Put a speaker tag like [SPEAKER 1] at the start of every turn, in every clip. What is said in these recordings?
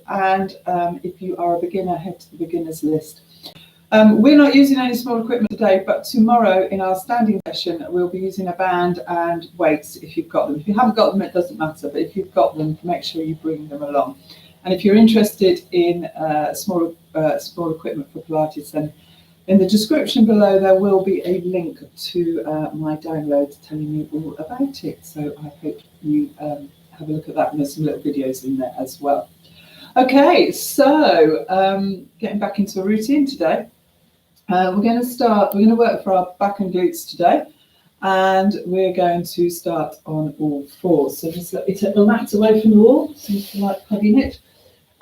[SPEAKER 1] And if you are a beginner, head to the beginners list. We're not using any small equipment today, but tomorrow in our standing session, we'll be using a band and weights if you've got them. If you haven't got them, it doesn't matter, but if you've got them, make sure you bring them along. And if you're interested in small equipment for Pilates, then in the description below, there will be a link to my download telling you all about it. So I hope you have a look at that, and there's some little videos in there as well. Okay, so getting back into a routine today. We're going to work for our back and glutes today, and we're going to start on all fours. So just let me take the mat away from the wall, seems to like hugging it,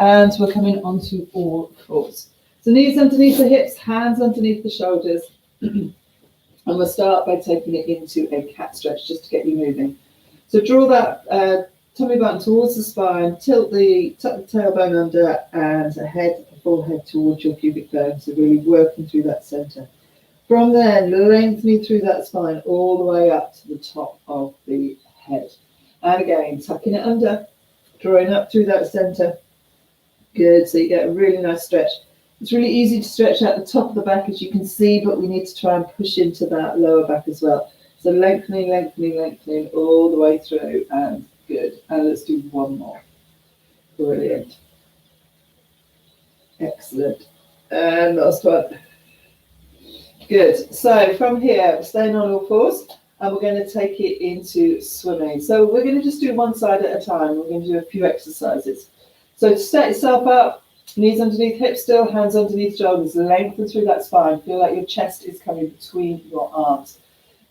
[SPEAKER 1] and we're coming onto all fours. So knees underneath the hips, hands underneath the shoulders, and we'll start by taking it into a cat stretch just to get you moving. So draw that tummy button towards the spine, tuck the tailbone under, and forehead towards your pubic bone, so really working through that centre. From there, lengthening through that spine all the way up to the top of the head. And again, tucking it under, drawing up through that centre. Good, so you get a really nice stretch. It's really easy to stretch out the top of the back, as you can see, but we need to try and push into that lower back as well. So lengthening all the way through, and good. And let's do one more. Brilliant. Excellent. And last one. Good. So from here, staying on all fours, and we're going to take it into swimming. So we're going to just do one side at a time. We're going to do a few exercises. So to set yourself up, knees underneath hips still, hands underneath shoulders, lengthen through that spine. Feel like your chest is coming between your arms.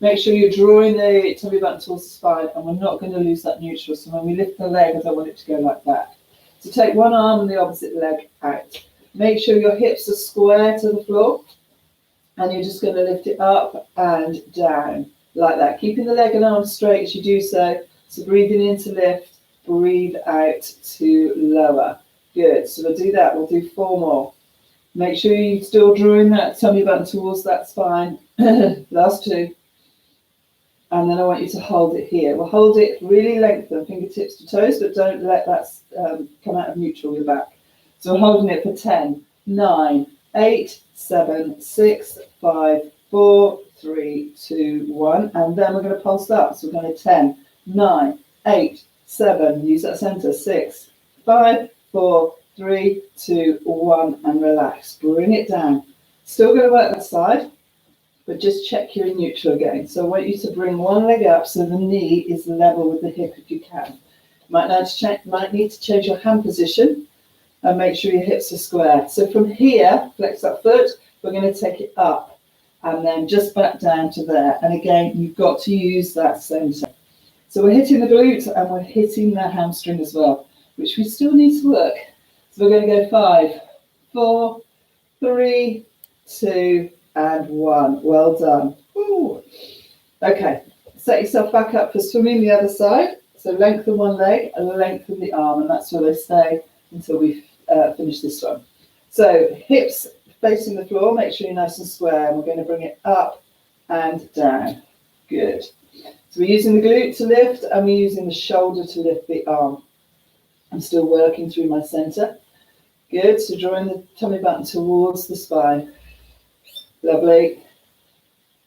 [SPEAKER 1] Make sure you're drawing the tummy button towards the spine, and we're not going to lose that neutral. So when we lift the leg, I don't want it to go like that. So take one arm and the opposite leg out. Make sure your hips are square to the floor, and you're just going to lift it up and down like that, keeping the leg and arm straight as you do so. So breathing in to lift, breathe out to lower. Good. So we'll do that. We'll do 4 more. Make sure you're still drawing that tummy button towards that spine. Last 2. And then I want you to hold it here. We'll hold it really lengthen, fingertips to toes, but don't let that come out of neutral your back. So we're holding it for 10, 9, 8, 7, 6, 5, 4, 3, 2, 1. And then we're going to pulse up. So we're going to 10, 9, 8, 7. Use that center. 6, 5, 4, 3, 2, 1. And relax. Bring it down. Still going to work that side, but just check you're in neutral again. So I want you to bring one leg up so the knee is level with the hip if you can. Might need to change your hand position and make sure your hips are square. So from here, flex that foot, we're going to take it up and then just back down to there. And again, you've got to use that center. So we're hitting the glute and we're hitting the hamstring as well, which we still need to work. So we're going to go 5, 4, 3, 2, and 1. Well done. Ooh. Okay, set yourself back up for swimming the other side. So lengthen one leg and lengthen the arm, and that's where they stay until we finish this one. So hips facing the floor, make sure you're nice and square, and we're going to bring it up and down. Good. So we're using the glute to lift, and we're using the shoulder to lift the arm. I'm still working through my center. Good. So drawing the tummy button towards the spine. Lovely.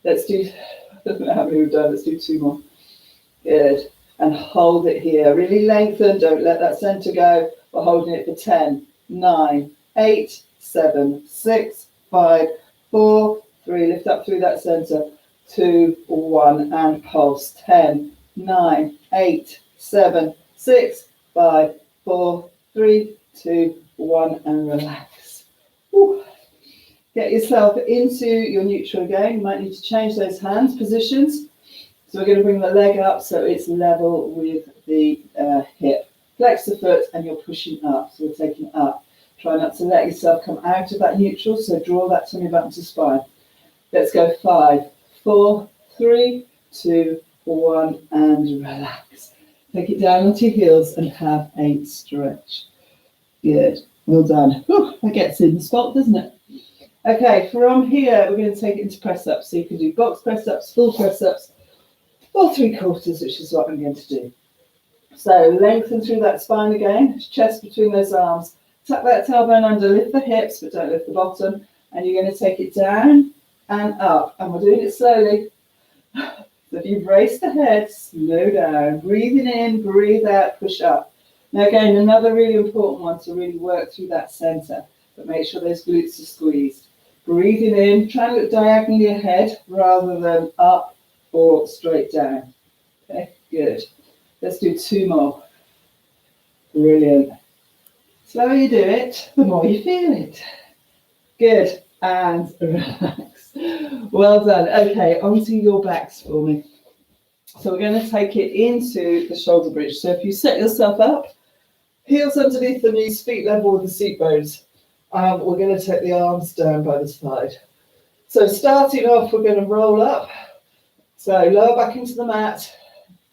[SPEAKER 1] Let's do, I don't know how many we've done, let's do 2 more. Good. And hold it here. Really lengthen, don't let that center go. We're holding it for 10, 9, 8, 7, 6, 5, 4, 3. Lift up through that center. 2, 1, and pulse. 10, 9, 8, 7, 6, 5, 4, 3, 2, 1, and relax. Whew. Get yourself into your neutral again. You might need to change those hands positions. So we're going to bring the leg up so it's level with the hip. Flex the foot and you're pushing up. So we're taking it up. Try not to let yourself come out of that neutral. So draw that tummy button to spine. Let's go 5, 4, 3, 2, 1, and relax. Take it down onto your heels and have a stretch. Good. Well done. Whew, that gets in the spot, doesn't it? Okay, from here, we're going to take it into press-ups. So you can do box press-ups, full press-ups, or 3/4, which is what I'm going to do. So lengthen through that spine again, chest between those arms. Tuck that tailbone under, lift the hips, but don't lift the bottom. And you're going to take it down and up. And we're doing it slowly. So if you've raised the head, slow down. Breathing in, breathe out, push up. Now again, another really important one to really work through that center, but make sure those glutes are squeezed. Breathing in, try and look diagonally ahead rather than up or straight down. Okay, good. Let's do 2 more. Brilliant. The slower you do it, the more you feel it. Good. And relax. Well done. Okay, onto your backs for me. So we're going to take it into the shoulder bridge. So if you set yourself up, heels underneath the knees, feet level with the seat bones. We're going to take the arms down by the side. So starting off, we're going to roll up. So lower back into the mat.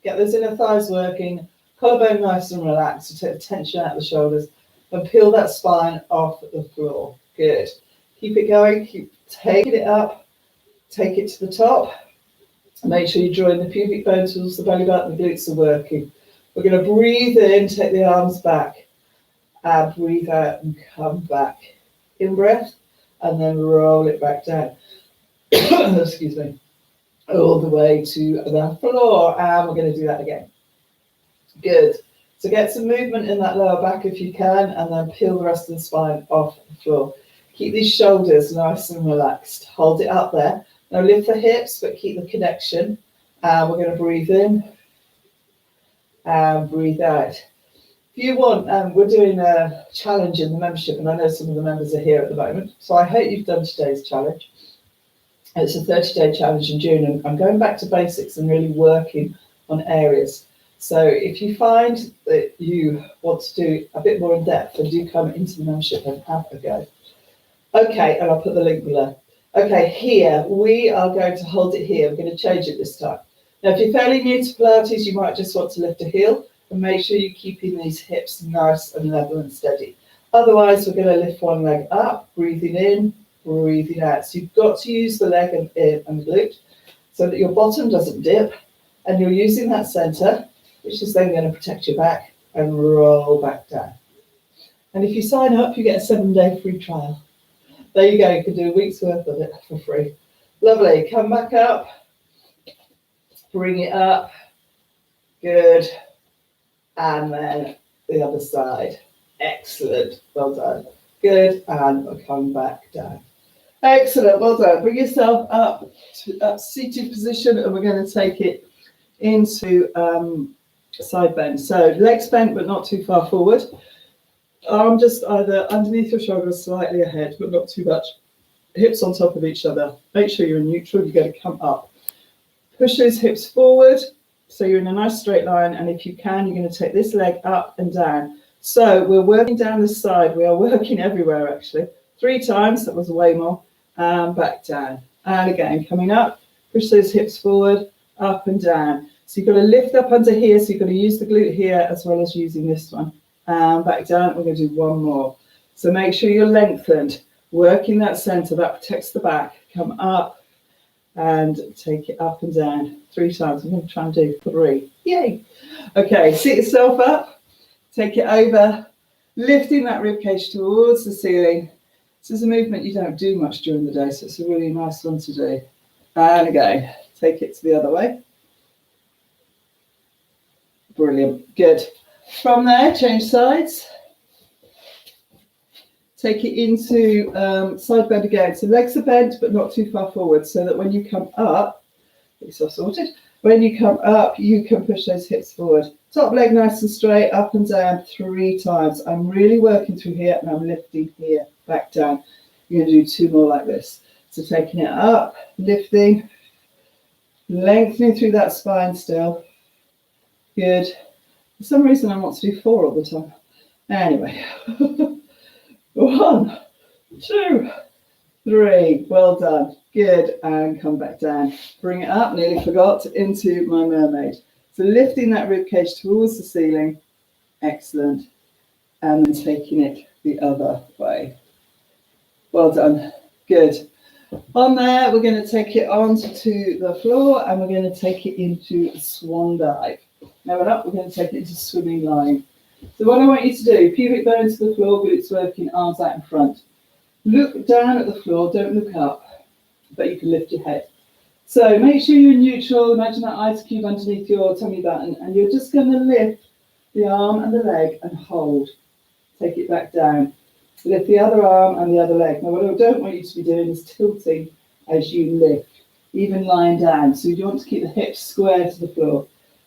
[SPEAKER 1] Get those inner thighs working. Collarbone nice and relaxed. So take the tension out of the shoulders. And peel that spine off the floor. Good. Keep it going. Keep taking it up. Take it to the top. Make sure you join the pubic bone towards the belly button. The glutes are working. We're going to breathe in, take the arms back. And breathe out and come back. In breath. And then roll it back down. Excuse me. All the way to the floor. And we're going to do that again. Good. So get some movement in that lower back if you can. And then peel the rest of the spine off the floor. Keep these shoulders nice and relaxed. Hold it up there. Now lift the hips, but keep the connection. And we're going to breathe in and breathe out. If you want, we're doing a challenge in the membership, and I know some of the members are here at the moment. So I hope you've done today's challenge. It's a 30-day challenge in June, and I'm going back to basics and really working on areas. So if you find that you want to do a bit more in depth, then do come into the membership and have a go. Okay, and I'll put the link below. Okay, here, we are going to hold it here. We're going to change it this time. Now, if you're fairly new to Pilates, you might just want to lift a heel and make sure you're keeping these hips nice and level and steady. Otherwise, we're going to lift one leg up, breathing in, breathing out. So you've got to use the leg and glute so that your bottom doesn't dip, and you're using that center, which is then going to protect your back, and roll back down. And if you sign up, you get a 7-day free trial. There you go, you can do a week's worth of it for free. Lovely, come back up, bring it up, good, and then the other side. Excellent, well done. Good, and we'll come back down. Excellent, well done. Bring yourself up to seated position, and we're going to take it into side bend. So legs bent, but not too far forward. Arm just either underneath your shoulders, slightly ahead, but not too much. Hips on top of each other. Make sure you're in neutral. You're going to come up. Push those hips forward, so you're in a nice straight line. And if you can, you're going to take this leg up and down. So we're working down the side. We are working everywhere, actually. 3 times. That was way more. Back down. And again, coming up. Push those hips forward, up and down. So you've got to lift up under here. So you've got to use the glute here as well as using this one. Back down, we're going to do one more. So make sure you're lengthened, working that center, that protects the back. Come up and take it up and down 3 times. I'm going to try and do 3. Yay. Okay, sit yourself up, take it over, lifting that ribcage towards the ceiling. This is a movement you don't do much during the day, so it's a really nice one to do. And again, take it to the other way. Brilliant, good. From there, change sides. Take it into side bend again. So legs are bent, but not too far forward, so that when you come up, get yourself sorted. When you come up, you can push those hips forward. Top leg nice and straight, up and down 3 times. I'm really working through here, and I'm lifting here, back down. You're going to do 2 more like this. So taking it up, lifting, lengthening through that spine still. Good. For some reason, I want to do 4 all the time. Anyway, 1, 2, 3. Well done. Good. And come back down. Bring it up. Nearly forgot. Into my mermaid. So lifting that ribcage towards the ceiling. Excellent. And then taking it the other way. Well done. Good. On there, we're going to take it onto the floor, and we're going to take it into Swan Dive. Now we're up, we're going to take it into swimming line. So what I want you to do, pubic bone to the floor, glutes working, arms out in front. Look down at the floor, don't look up, but you can lift your head. So make sure you're neutral, imagine that ice cube underneath your tummy button, and you're just going to lift the arm and the leg and hold. Take it back down. Lift the other arm and the other leg. Now what I don't want you to be doing is tilting as you lift, even lying down. So you want to keep the hips square to the floor.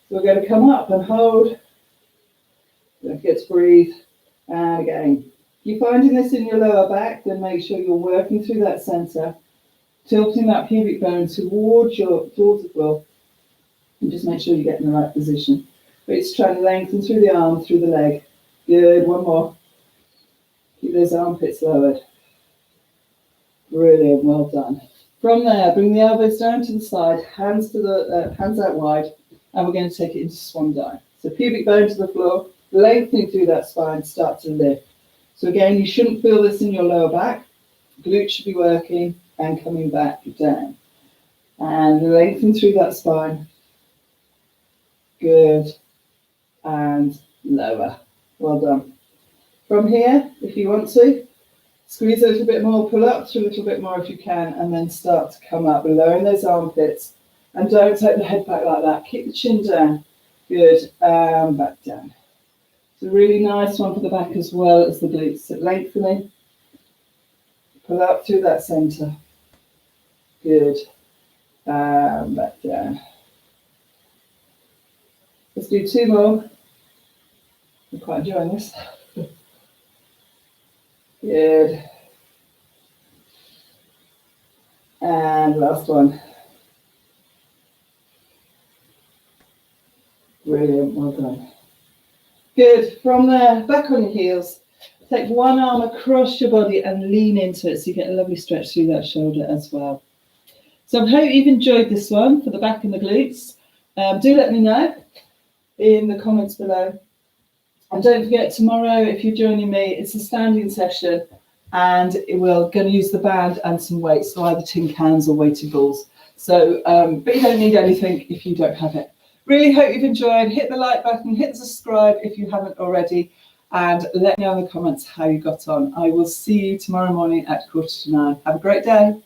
[SPEAKER 1] So we're going to come up and hold. Don't forget to breathe. And again. If you're finding this in your lower back, then make sure you're working through that center, tilting that pubic bone towards the floor, and just make sure you get in the right position. But it's trying to lengthen through the arm, through the leg. Good, one more. Keep those armpits lowered. Brilliant, well done. From there, bring the elbows down to the side, hands out wide, and we're going to take it into Swan Dive. So pubic bone to the floor, lengthening through that spine, start to lift. So again, you shouldn't feel this in your lower back. Glutes should be working and coming back down. And lengthen through that spine. Good. And lower. Well done. From here, if you want to, squeeze a little bit more, pull up through a little bit more if you can, and then start to come up, lowering those armpits. And don't take the head back like that. Keep the chin down. Good. And back down. It's a really nice one for the back as well as the glutes. So lengthening. Pull up through that center. Good. And back down. Let's do two more. I'm quite enjoying this. Good. And last one. Brilliant, well done. Good, from there, back on your heels. Take one arm across your body and lean into it so you get a lovely stretch through that shoulder as well. So I hope you've enjoyed this one for the back and the glutes. Do let me know in the comments below. And don't forget, tomorrow, if you're joining me, it's a standing session, and we're going to use the band and some weights, so either tin cans or weighted balls. So, but you don't need anything if you don't have it. Really hope you've enjoyed. Hit the like button, hit the subscribe if you haven't already, and let me know in the comments how you got on. I will see you tomorrow morning at 8:45. Have a great day.